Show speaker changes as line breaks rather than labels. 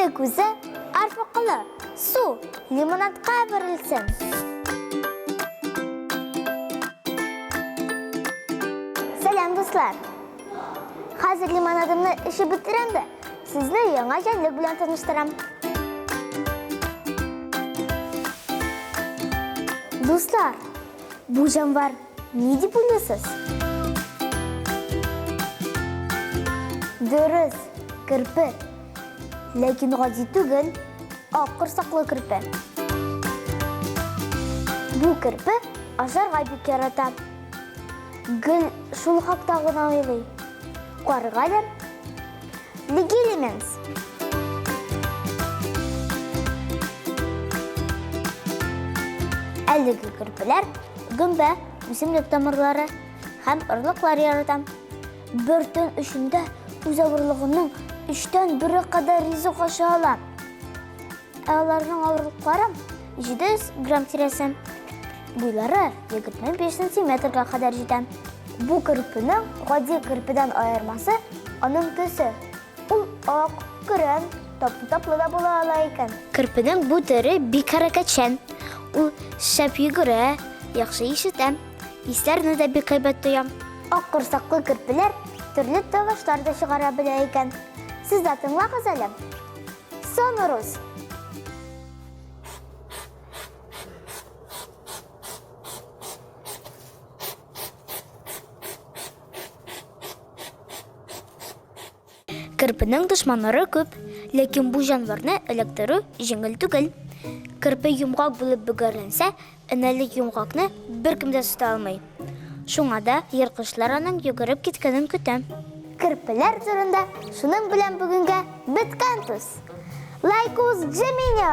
С көзі арфықылы, су лимонадқа берілсін. Сәлем, достар. Қазір лимонадымны іші бітіремді. Сізді яңа жәнлік білен таныштырам. Достар, бұл жанвар не деп ойлайсыз? Дұрыс, кірпі. Ләкин ғади түгел, ақ құрсақлы кірпі. Бұл кірпі ажарға бек ярата. Гүл шул хақтағына ойлай. Қарғалым, легелеменс. Әлігі кірпілер гүмбә, үсімлік тамырлары һәм ұрлықлар яратам. Бір түн үшінде үз ауырлығының 3-тен 1-і қадар ризық аша алам. Олардың ауырлықлары 700 грамм тиресен. Бұйлары 25 сантиметрға қадар жетем. Бұл кірпінің ғади кірпіден айырмасы оның төсі. Ол ақ, күрен, таплы да бола ала екен. Кірпінің бұл түрі бик әрекетшен. Ул шәп йөгерә, яхшы ишетәм. Исләрне дә бик һәйбәт тоям. Ак корсаклы кірпілер төрле тавышларда чыгара белә икән. Сез дә тыңлагыз әле. Сонорус. Кірпінің дошманлары күп, ләкин бу жанварны эләктерү җиңел түгел. Кірпі йомғақ болып бүгәрленсә, інәлік йомғақны бір кімде тұта алмай. Шуңа да ерқышлар аның йөгеріп кеткенін күтем. Кірпілер түрінде шуның білен бүгінге біткән тұс. Лайкус Джеминя!